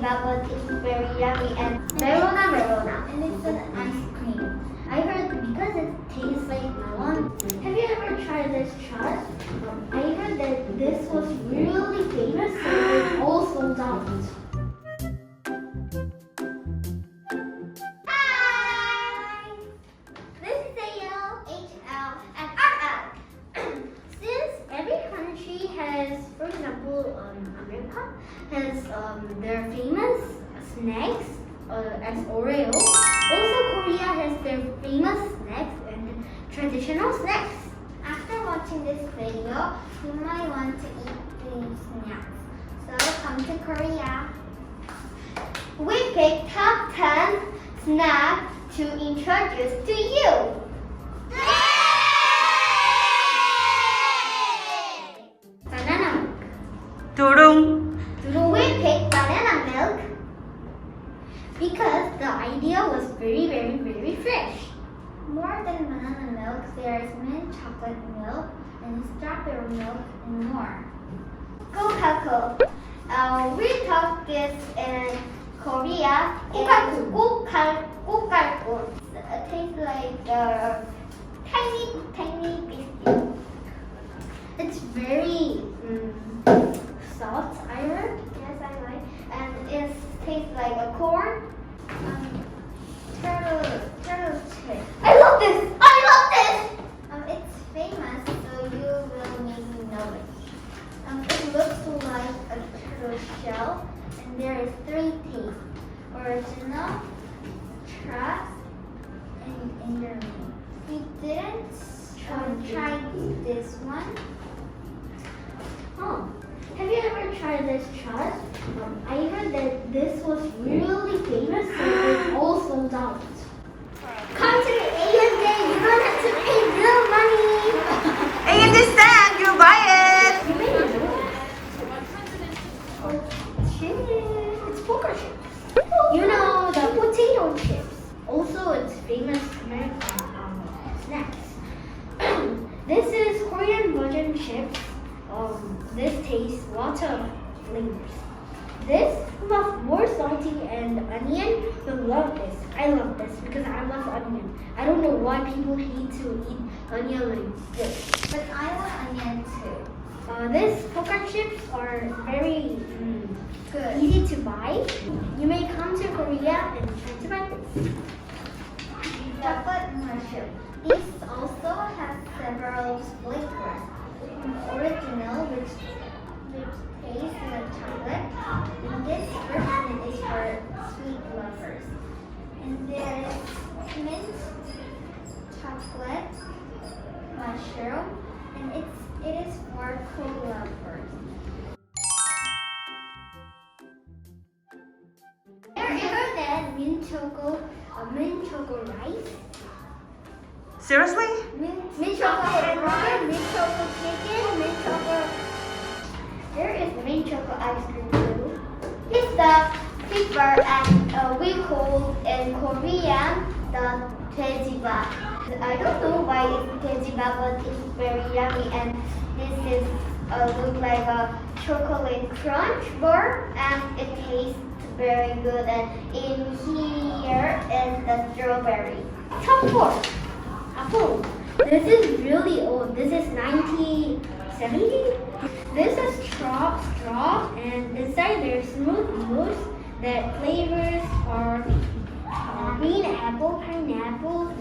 but it's very yummy. And Merona. And it's an ice cream. I heard because it tastes like melon. Have you ever tried this chat? I heard that this was really famous, so it's all sold out. Hi! This is AL, HL, and RL. Since every country has, for example, America has their famous snacks as Oreo. Also, Korea has their famous snacks and traditional snacks. After watching this video, you might want to eat these snacks. So come to Korea. We picked top 10 snacks to introduce to you. Banana milk. 두룽. We picked banana milk because the idea was very fresh. More than banana milk, there is mint chocolate milk and strawberry milk and more. Coca-Cola. We talk this in Korea. Coca-Cola. It tastes like tiny biscuit. It's very soft, I heard. Yes, I like. And it tastes like a corn. Turtle chip. I love this! It's famous, so you will maybe know it. It looks like a turtle shell, and there is 3 tastes: original, trust, and intermediate. We didn't try this one. Oh, have you ever tried this trust? I heard that this was really famous, so it's all sold out. Come to AMJ, you don't have to pay real money. 에이엠제이 stand, you buy it. You may know chips. It's poker chips. You know the potato chips. Also, it's famous American snacks. This is Korean version chips. This tastes lots of flavors. This was more salty and onion. You'll love this. I love this because I love onion. I don't know why people hate to eat onion like this, but I want onion too. These poker chips are very good, easy to buy. You may come to Korea and try to buy this. Chocolate mushroom. These also have several flavors. Original, which tastes like chocolate, and this version is for sweet lovers. And there is mint chocolate mushroom, and it is for cool lovers. There is then mint choco rice. Seriously? Mint chocolate hamburger, mint chocolate chicken, mint chocolate. There is mint chocolate ice cream too. It's the pepper and we call in Korean the 돼지밥. I don't know why it's 돼지밥, but it's very yummy. And this is look like a chocolate crunch bar, and it tastes very good. And in here is the strawberry. Top 4. Apple. This is really old. This is 1970. This is straw, and inside there's smooth mousse. The flavors are green apple, pineapple,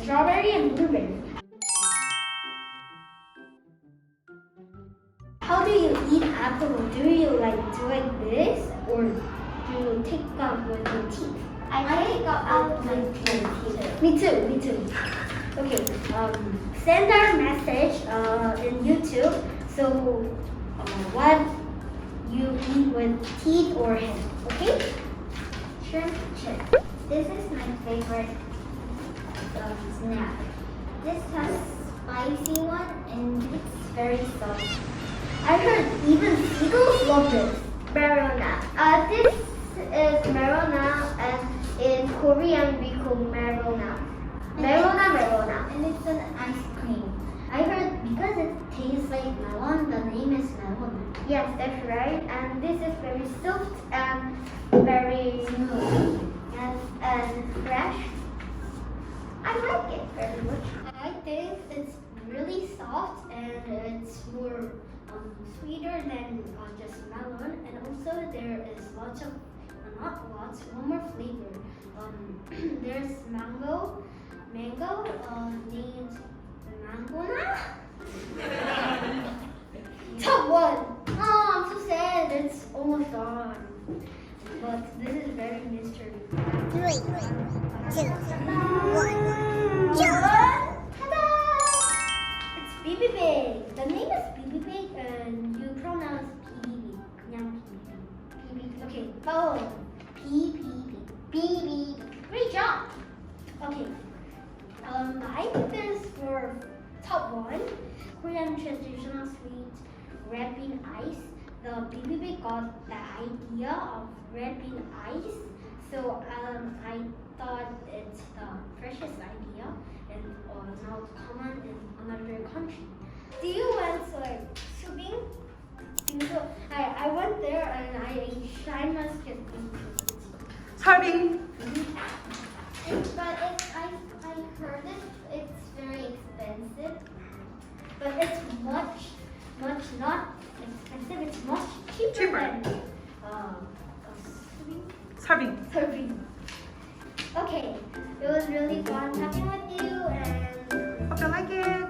strawberry, and blueberry. How do you eat apple? Do you like this, or do you take out with your teeth? I take out with teeth. Me too. Okay. Send our message in YouTube. So, what you eat with teeth or head? Okay. Shrimp chip. This is my favorite snack. This has spicy one and it's very soft. I heard even seagulls love this. Merona. This is Merona, and in Korean we call Merona. Merona. And it's an ice cream. I heard because it tastes like melon, the name is melon. Yes, that's right. And this is very soft and it's more sweeter than just melon, and also there is lots of not lots, one more flavor. There's mango named Mangona. Top one. Oh, I'm so sad. It's almost gone. But this is very mystery. 3, 2, 1, Ta-da! It's BB Big. The name is BB Big, and you pronounce PBB. 그냥 PBB. PBB. Okay. Oh, PBB. BB. Great job. Okay. I think this for top one, Korean traditional sweet red bean ice. The BBB got the idea of red bean ice, so I thought it's the freshest idea and now it's common in another country. Do you went like swimming? So I went there and I must get 설빙. But I heard it's very expensive. But it's much not expensive. It's much cheaper than 설빙. serving. Okay, it was really fun talking with you, and Hope you like it.